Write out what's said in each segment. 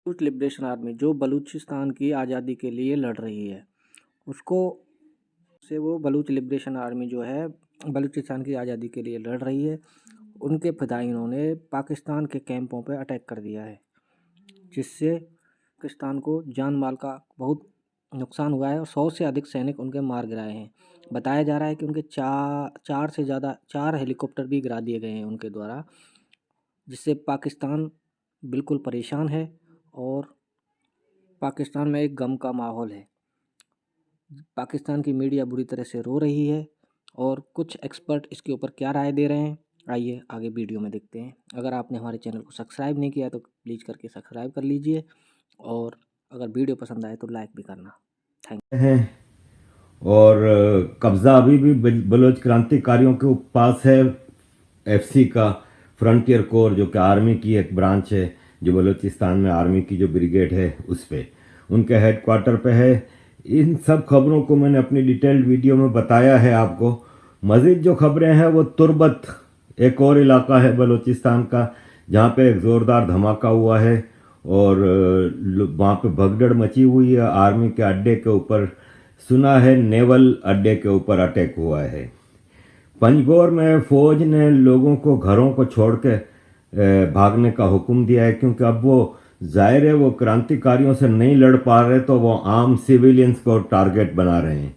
Baloch liberation army जो बलूचिस्तान की आज़ादी के लिए लड़ रही है, उसको से वो बलूच लिबरेशन आर्मी जो है बलूचिस्तान की आज़ादी के लिए लड़ रही है, उनके फ़िदाइनों ने पाकिस्तान के कैंपों पे अटैक कर दिया है, जिससे पाकिस्तान को जान माल का बहुत नुकसान हुआ है और 100 से अधिक सैनिक उनके मार गिराए हैं। बताया जा रहा है कि उनके चार हेलीकॉप्टर भी गिरा दिए गए हैं उनके द्वारा, जिससे पाकिस्तान बिल्कुल परेशान है और पाकिस्तान में एक गम का माहौल है। पाकिस्तान की मीडिया बुरी तरह से रो रही है और कुछ एक्सपर्ट इसके ऊपर क्या राय दे रहे हैं, आइए आगे वीडियो में देखते हैं। अगर आपने हमारे चैनल को सब्सक्राइब नहीं किया तो प्लीज़ करके सब्सक्राइब कर लीजिए और अगर वीडियो पसंद आए तो लाइक भी करना। थैंक हैं और कब्ज़ा अभी भी बलोच क्रांतिकारियों के पास है। एफसी का फ्रंटियर कोर जो कि आर्मी की एक ब्रांच है, जो बलूचिस्तान में आर्मी की जो ब्रिगेड है उस पे उनके हेडक्वार्टर पे है। इन सब खबरों को मैंने अपनी डिटेल्ड वीडियो में बताया है आपको। मज़ीद जो खबरें हैं वो तुर्बत एक और इलाका है बलूचिस्तान का, जहाँ पे एक ज़ोरदार धमाका हुआ है और वहाँ पे भगदड़ मची हुई है। आर्मी के अड्डे के ऊपर सुना है नेवल अड्डे के ऊपर अटैक हुआ है। पंजगोर में फौज ने लोगों को घरों को छोड़ के भागने का हुक्म दिया है, क्योंकि अब वो जाहिर है वो क्रांतिकारियों से नहीं लड़ पा रहे, तो वो आम सिविलियंस को टारगेट बना रहे हैं।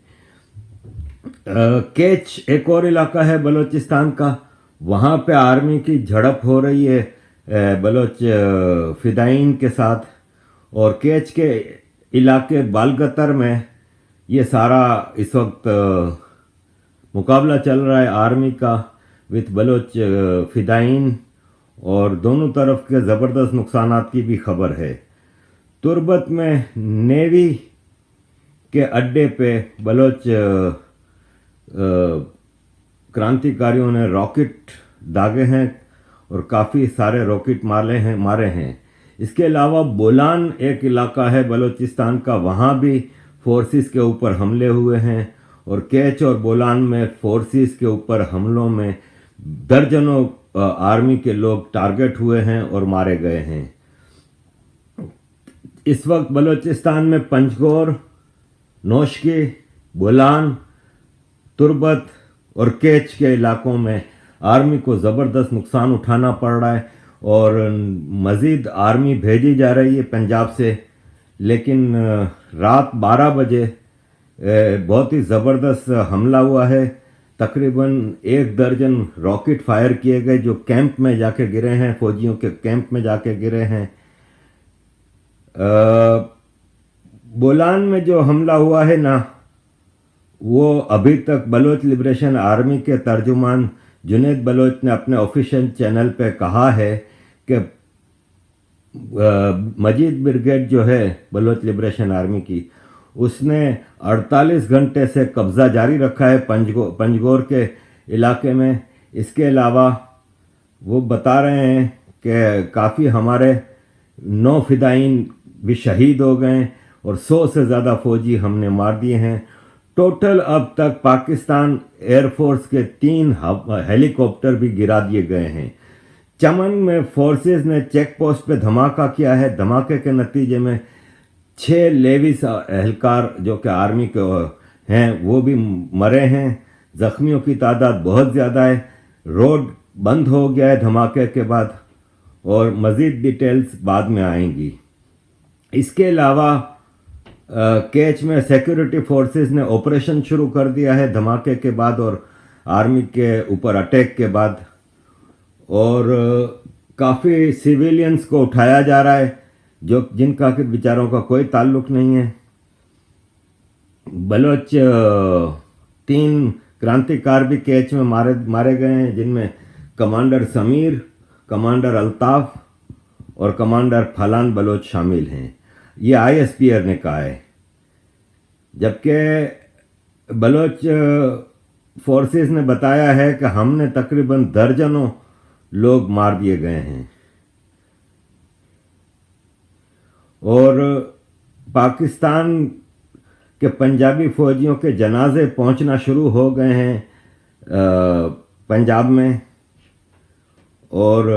केच एक और इलाका है बलूचिस्तान का, वहाँ पे आर्मी की झड़प हो रही है बलोच फिदाइन के साथ। और केच के इलाके बालगतर में ये सारा इस वक्त मुकाबला चल रहा है आर्मी का विथ बलोच फिदाइन, और दोनों तरफ के ज़बरदस्त नुकसानात की भी खबर है। तुर्बत में नेवी के अड्डे पे बलोच क्रांतिकारियों ने रॉकेट दागे हैं और काफ़ी सारे रॉकेट मारे हैं। इसके अलावा बोलान एक इलाका है बलूचिस्तान का, वहाँ भी फोर्सेस के ऊपर हमले हुए हैं और केच और बोलान में फोर्सेस के ऊपर हमलों में दर्जनों आर्मी के लोग टारगेट हुए हैं और मारे गए हैं। इस वक्त बलूचिस्तान में पंजगोर, नौशकी, बोलान, तुर्बत और केच के इलाकों में आर्मी को ज़बरदस्त नुकसान उठाना पड़ रहा है और मज़ीद आर्मी भेजी जा रही है पंजाब से। लेकिन रात 12 बजे बहुत ही ज़बरदस्त हमला हुआ है। तकरीबन 1 दर्जन रॉकेट फायर किए गए जो कैंप में जाके गिरे हैं, फौजियों के कैंप में जाके गिरे हैं। बोलान में जो हमला हुआ है ना, वो अभी तक बलोच लिबरेशन आर्मी के तर्जुमान जुनैद बलोच ने अपने ऑफिशियल चैनल पे कहा है कि मजीद ब्रिगेड जो है बलोच लिबरेशन आर्मी की, उसने 48 घंटे से कब्ज़ा जारी रखा है पंजगोर के इलाके में। इसके अलावा वो बता रहे हैं कि काफ़ी हमारे 9 फिदाइन भी शहीद हो गए और 100 से ज़्यादा फौजी हमने मार दिए हैं। टोटल अब तक पाकिस्तान एयरफोर्स के 3 हेलीकॉप्टर भी गिरा दिए गए हैं। चमन में फोर्सेस ने चेक पोस्ट पे धमाका किया है। धमाके के नतीजे में 6 लेविस एहलकार जो कि आर्मी के हैं वो भी मरे हैं। जख्मियों की तादाद बहुत ज़्यादा है। रोड बंद हो गया है धमाके के बाद और मज़ीद डिटेल्स बाद में आएंगी। इसके अलावा केच में सिक्योरिटी फोर्सेस ने ऑपरेशन शुरू कर दिया है धमाके के बाद और आर्मी के ऊपर अटैक के बाद, और काफ़ी सिविलियंस को उठाया जा रहा है जो जिनका कि बेचारों का कोई ताल्लुक नहीं है। बलोच 3 क्रांतिकार भी केच में मारे गए हैं, जिनमें कमांडर समीर, कमांडर अल्ताफ़ और कमांडर फलान बलोच शामिल हैं। ये ISPR ने कहा है। जबकि बलोच फोर्सेस ने बताया है कि हमने तकरीबन दर्जनों लोग मार दिए गए हैं और पाकिस्तान के पंजाबी फौजियों के जनाजे पहुंचना शुरू हो गए हैं पंजाब में। और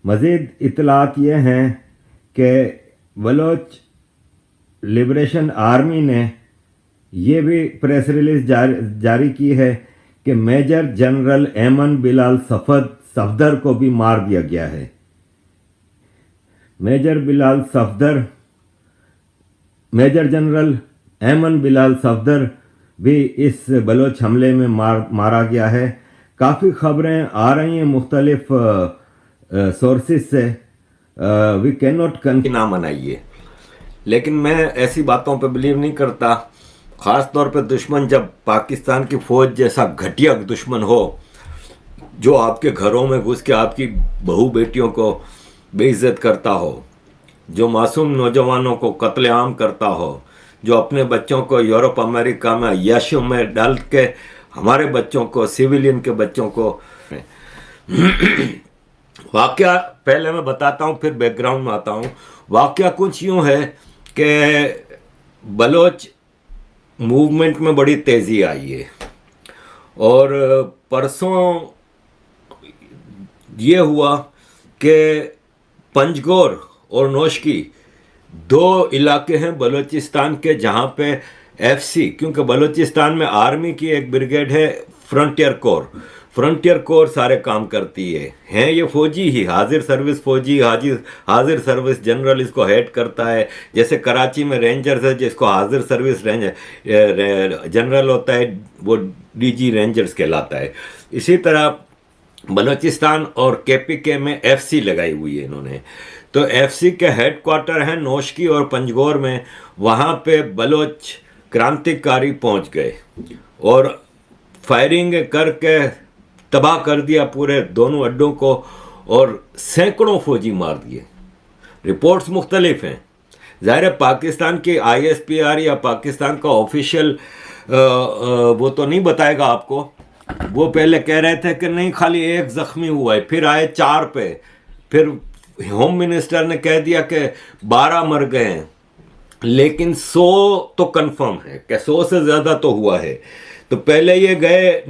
मज़ीद इतलात ये हैं कि बलोच लिबरेशन आर्मी ने ये भी प्रेस रिलीज जारी की है कि मेजर जनरल ऐमन बिलाल सफदर को भी मार दिया गया है। मेजर जनरल ऐमन बिलाल सफदर भी इस बलोच हमले में मारा गया है। काफ़ी खबरें आ रही हैं मुख्तलिफ सोर्सेज से। वी कैन नॉट ना मनाइए, लेकिन मैं ऐसी बातों पे बिलीव नहीं करता। ख़ास तौर पे दुश्मन जब पाकिस्तान की फ़ौज जैसा घटिया दुश्मन हो, जो आपके घरों में घुस के आपकी बहू बेटियों को बेइज्जत करता हो, जो मासूम नौजवानों को कत्लेआम करता हो, जो अपने बच्चों को यूरोप अमेरिका में अय्याशियों में डाल के हमारे बच्चों को, सिविलियन के बच्चों को वाकया पहले मैं बताता हूँ, फिर बैकग्राउंड में आता हूँ। वाकया कुछ यूँ है कि बलोच मूवमेंट में बड़ी तेज़ी आई है और परसों ये हुआ कि पंजगोर और नौशकी दो इलाके हैं बलूचिस्तान के जहाँ पे एफसी, क्योंकि बलूचिस्तान में आर्मी की एक ब्रिगेड है फ्रंटियर कोर सारे काम करती है ये फौजी ही, हाजिर सर्विस फौजी, हाजिर सर्विस जनरल इसको हेड करता है। जैसे कराची में रेंजर्स है जिसको हाजिर सर्विस जनरल होता है, वो डीजी रेंजर्स कहलाता है। इसी तरह बलूचिस्तान और केपीके में एफसी लगाई हुई है इन्होंने। तो एफसी के हेड क्वार्टर हैं नौशकी और पंजगोर में। वहाँ पे बलोच क्रांतिकारी पहुँच गए और फायरिंग करके तबाह कर दिया पूरे दोनों अड्डों को और सैकड़ों फौजी मार दिए। रिपोर्ट्स मुख्तलिफ हैं। ज़ाहिर है पाकिस्तान की ISPR या पाकिस्तान का ऑफिशियल वो तो नहीं बताएगा आपको। वो पहले कह रहे थे कि नहीं खाली एक ज़ख्मी हुआ है, फिर आए 4 पे, फिर होम मिनिस्टर ने कह दिया कि 12 मर गए हैं, लेकिन 100 तो कंफर्म है कि 100 से ज़्यादा तो हुआ है। तो पहले ये गए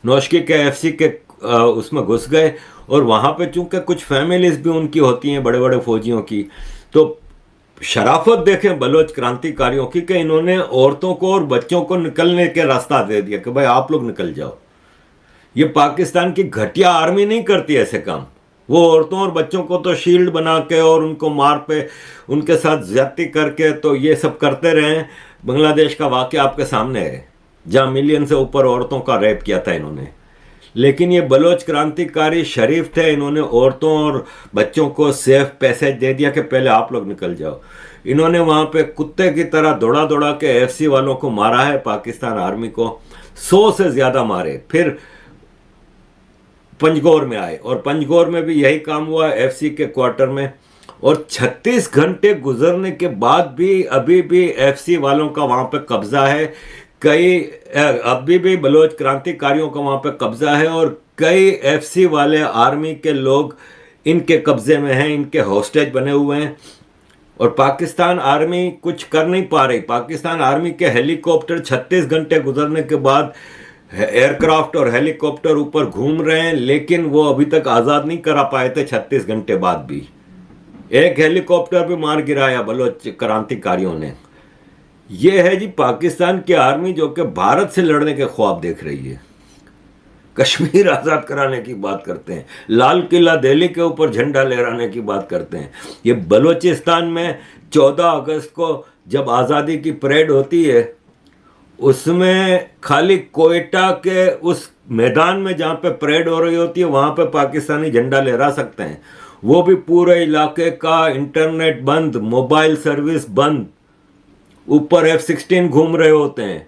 नौशकी के एफसी के उसमें घुस गए और वहाँ पे चूंकि कुछ फैमिलीज भी उनकी होती हैं बड़े बड़े फौजियों की, तो शराफत देखें बलोच क्रांतिकारियों की कि इन्होंने औरतों को और बच्चों को निकलने के रास्ता दे दिया कि भाई आप लोग निकल जाओ। ये पाकिस्तान की घटिया आर्मी नहीं करती ऐसे काम। वो औरतों और बच्चों को तो शील्ड बना के और उनको मार पे उनके साथ ज्यादती करके तो ये सब करते रहे। बांग्लादेश का वाकया आपके सामने है जहाँ मिलियन से ऊपर औरतों का रेप किया था इन्होंने। लेकिन ये बलोच क्रांतिकारी शरीफ थे, इन्होंने औरतों और बच्चों को सेफ पैसेज दे दिया कि पहले आप लोग निकल जाओ। इन्होंने वहाँ पे कुत्ते की तरह दौड़ा दौड़ा के एफसी वालों को मारा है, पाकिस्तान आर्मी को 100 से ज़्यादा मारे। फिर पंजगोर में आए और पंजगोर में भी यही काम हुआ एफसी के क्वार्टर में। और 36 घंटे गुजरने के बाद भी अभी भी एफसी वालों का वहाँ पे कब्जा है। अभी भी बलोच क्रांतिकारियों का वहाँ पे कब्जा है और कई एफसी वाले आर्मी के लोग इनके कब्जे में हैं, इनके हॉस्टेज बने हुए हैं और पाकिस्तान आर्मी कुछ कर नहीं पा रही। पाकिस्तान आर्मी के हेलीकॉप्टर 36 घंटे गुजरने के बाद एयरक्राफ्ट और हेलीकॉप्टर ऊपर घूम रहे हैं, लेकिन वो अभी तक आज़ाद नहीं करा पाए थे। 36 घंटे बाद भी एक हेलीकॉप्टर भी मार गिराया बलोच क्रांतिकारियों ने। ये है जी पाकिस्तान की आर्मी जो कि भारत से लड़ने के ख्वाब देख रही है। कश्मीर आज़ाद कराने की बात करते हैं, लाल किला दिल्ली के ऊपर झंडा लहराने की बात करते हैं। ये बलूचिस्तान में 14 अगस्त को जब आज़ादी की परेड होती है, उसमें खाली कोयटा के उस मैदान में जहाँ पे परेड हो रही होती है वहाँ पे पाकिस्तानी झंडा लहरा सकते हैं। वो भी पूरे इलाके का इंटरनेट बंद, मोबाइल सर्विस बंद, ऊपर F-16 घूम रहे होते हैं।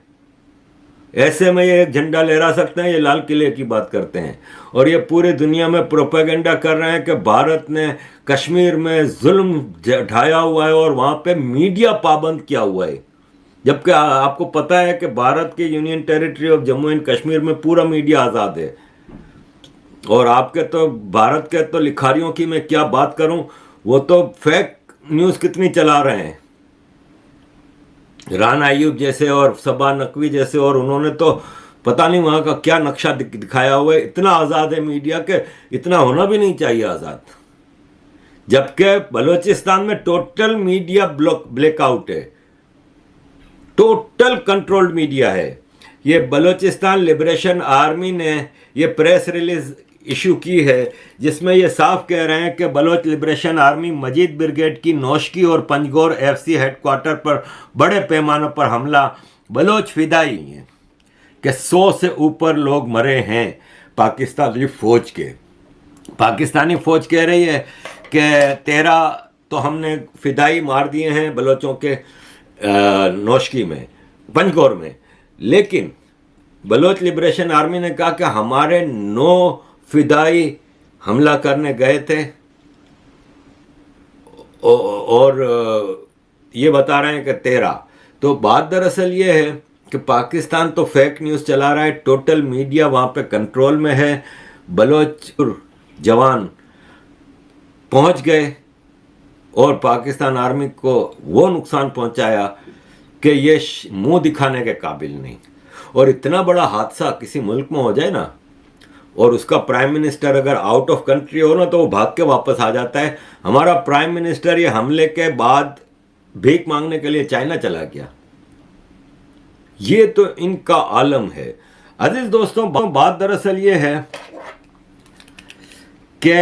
ऐसे में ये एक झंडा लहरा सकते हैं। ये लाल किले की बात करते हैं और ये पूरी दुनिया में प्रोपेगेंडा कर रहे हैं कि भारत ने कश्मीर में जुल्म ढाया हुआ है और वहाँ पे मीडिया पाबंद किया हुआ है। जबकि आपको पता है कि भारत के union territory of Jammu and Kashmir में पूरा मीडिया आज़ाद है। और आपके तो भारत के तो लिखारियों की मैं क्या बात करूं, वो तो फेक न्यूज़ कितनी चला रहे हैं, राना अयूब जैसे और सबा नकवी जैसे, और उन्होंने तो पता नहीं वहाँ का क्या नक्शा दिखाया हुआ है। इतना आज़ाद है मीडिया के, इतना होना भी नहीं चाहिए आज़ाद। जबकि बलूचिस्तान में टोटल मीडिया ब्लैकआउट है, टोटल कंट्रोल्ड मीडिया है। ये बलूचिस्तान लिबरेशन आर्मी ने ये प्रेस रिलीज इशू की है जिसमें ये साफ कह रहे हैं कि बलोच लिबरेशन आर्मी मजीद ब्रिगेड की नौशकी और पंजगोर एफसी हेडक्वार्टर पर बड़े पैमाने पर हमला। बलोच फिदाई हैं कि 100 से ऊपर लोग मरे हैं पाकिस्तानी फौज के। पाकिस्तानी फौज कह रही है कि 13 तो हमने फिदाई मार दिए हैं बलोचों के नौशकी में, पंजगोर में। लेकिन बलोच लिबरेशन आर्मी ने कहा कि हमारे 9 फिदाई हमला करने गए थे और ये बता रहे हैं कि 13। तो बात दरअसल ये है कि पाकिस्तान तो फेक न्यूज़ चला रहा है, टोटल मीडिया वहाँ पे कंट्रोल में है। बलोच जवान पहुँच गए और पाकिस्तान आर्मी को वो नुकसान पहुँचाया कि ये मुंह दिखाने के काबिल नहीं। और इतना बड़ा हादसा किसी मुल्क में हो जाए ना, और उसका प्राइम मिनिस्टर अगर आउट ऑफ कंट्री हो ना, तो वो भाग के वापस आ जाता है। हमारा प्राइम मिनिस्टर ये हमले के बाद भीख मांगने के लिए चाइना चला गया। ये तो इनका आलम है। अजीज दोस्तों, बात दरअसल ये है कि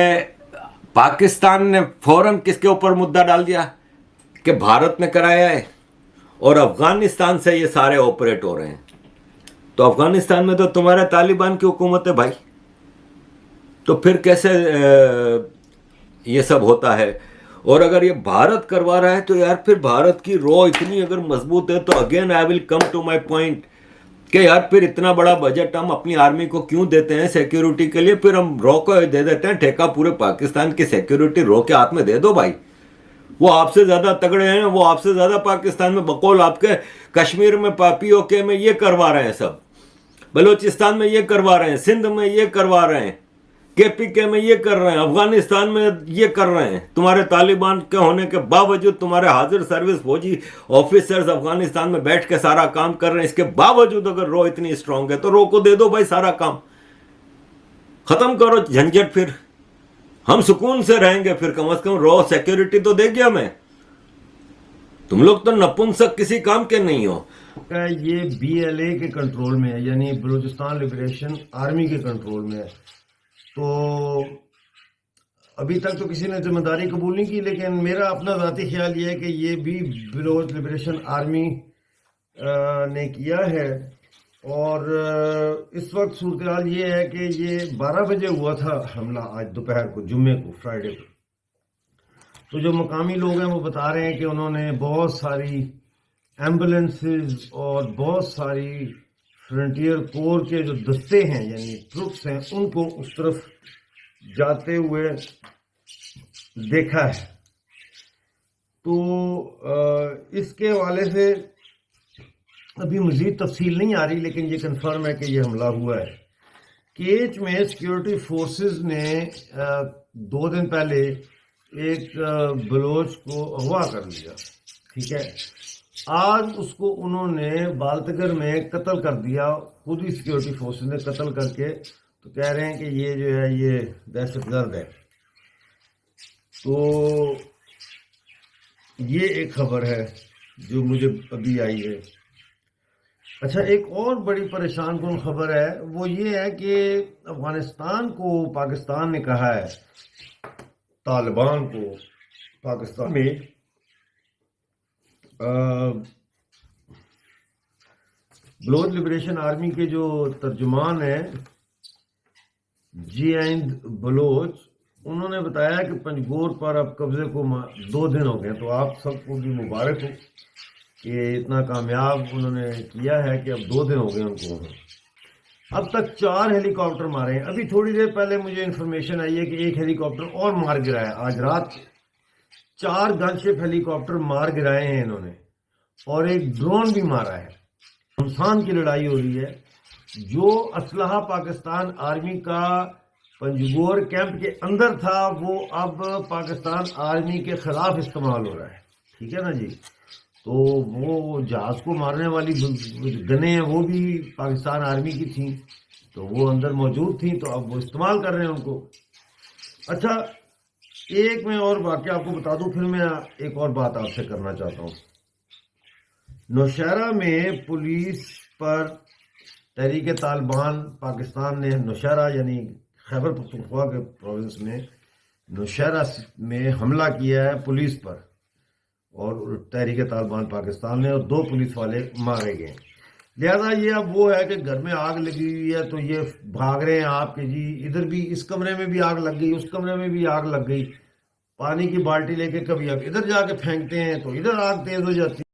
पाकिस्तान ने फौरन किसके ऊपर मुद्दा डाल दिया कि भारत ने कराया है और अफगानिस्तान से ये सारे ऑपरेट हो रहे हैं। तो अफगानिस्तान में तो तुम्हारे तालिबान की हुकूमत है भाई, तो फिर कैसे ये सब होता है। और अगर ये भारत करवा रहा है तो यार फिर भारत की रॉ इतनी अगर मजबूत है तो again I will come to my point कि यार फिर इतना बड़ा बजट हम अपनी आर्मी को क्यों देते हैं सिक्योरिटी के लिए, फिर हम रॉ को दे देते हैं ठेका, पूरे पाकिस्तान की सिक्योरिटी रॉ के हाथ में दे दो भाई। वो आपसे ज़्यादा तगड़े हैं, वो आपसे ज़्यादा पाकिस्तान में बकौल आपके कश्मीर में POK में ये करवा रहे हैं, सब बलूचिस्तान में ये करवा रहे हैं, सिंध में ये करवा रहे हैं, KPK में ये कर रहे हैं, अफगानिस्तान में ये कर रहे हैं। तुम्हारे तालिबान के होने के बावजूद तुम्हारे हाजिर सर्विस फौजी ऑफिसर्स अफगानिस्तान में बैठ के सारा काम कर रहे हैं। इसके बावजूद अगर रॉ इतनी स्ट्रांग है तो रॉ को दे दो भाई, सारा काम खत्म करो झंझट, फिर हम सुकून से रहेंगे। फिर कम से कम रॉ सिक्योरिटी तो देगी हमें। तुम लोग तो नपुंसक किसी काम के नहीं हो। ये BLA के कंट्रोल में है, यानी बलूचिस्तान लिबरेशन आर्मी के कंट्रोल में है। तो अभी तक तो किसी ने जिम्मेदारी कबूल नहीं की, लेकिन मेरा अपना ज़ाती ख्याल ये है कि ये भी बलोच लिबरेशन आर्मी ने किया है। और इस वक्त सूरत हाल ये है कि ये 12 बजे हुआ था हमला, आज दोपहर को, जुम्मे को, फ्राइडे को। तो जो मकामी लोग हैं वो बता रहे हैं कि उन्होंने बहुत सारी एम्बुलेंसेस और बहुत सारी फ्रंटियर कोर के जो दस्ते हैं यानी ट्रुप्स हैं उनको उस तरफ जाते हुए देखा है। तो इसके हवाले से अभी मज़ीद तफसील नहीं आ रही, लेकिन ये कंफर्म है कि ये हमला हुआ है। केच में सिक्योरिटी फोर्सेस ने 2 दिन पहले एक बलोच को अगवा कर लिया, ठीक है। आज उसको उन्होंने बालतगर में कत्ल कर दिया, खुद ही सिक्योरिटी फोर्सेस ने कत्ल करके। तो कह रहे हैं कि ये जो है ये दहशतगर्द है। तो ये एक खबर है जो मुझे अभी आई है। अच्छा, एक और बड़ी परेशान कुन खबर है, वो ये है कि अफगानिस्तान को पाकिस्तान ने कहा है, तालिबान को पाकिस्तान में बलोच लिबरेशन आर्मी के जो तर्जुमान हैं G.N. बलोच, उन्होंने बताया कि पंजगोर पर अब कब्जे को 2 दिन हो गए। तो आप सबको भी मुबारक हो कि इतना कामयाब उन्होंने किया है कि अब 2 दिन हो गए उनको। अब तक 4 हेलीकॉप्टर मारे हैं। अभी थोड़ी देर पहले मुझे इन्फॉर्मेशन आई है कि एक हेलीकॉप्टर और मार गिराया है। आज रात 4 गनशिप हेलीकॉप्टर मार गिराए हैं इन्होंने, और एक ड्रोन भी मारा है। शमशान की लड़ाई हो रही है। जो असलहा पाकिस्तान आर्मी का पंजगोर कैंप के अंदर था वो अब पाकिस्तान आर्मी के खिलाफ इस्तेमाल हो रहा है, ठीक है ना जी। तो वो जहाज को मारने वाली गनें हैं वो भी पाकिस्तान आर्मी की थी, तो वो अंदर मौजूद थी, तो अब वो इस्तेमाल कर रहे हैं उनको। अच्छा, एक मैं और वाक़या आपको बता दूं, फिर मैं एक और बात आपसे करना चाहता हूँ। नौशहरा में पुलिस पर तहरीक तालिबान पाकिस्तान ने नौशहरा यानी खैबर पख्तूनख्वा के प्रोविंस में नौशहरा में हमला किया है पुलिस पर, और तहरीक तालिबान पाकिस्तान ने, और 2 पुलिस वाले मारे गए। लिहाजा ये अब वो है कि घर में आग लगी हुई है तो ये भाग रहे हैं आपके जी, इधर भी इस कमरे में भी आग लग गई, उस कमरे में भी आग लग गई, पानी की बाल्टी लेके कभी अब इधर जाके फेंकते हैं तो इधर आग तेज हो जाती है।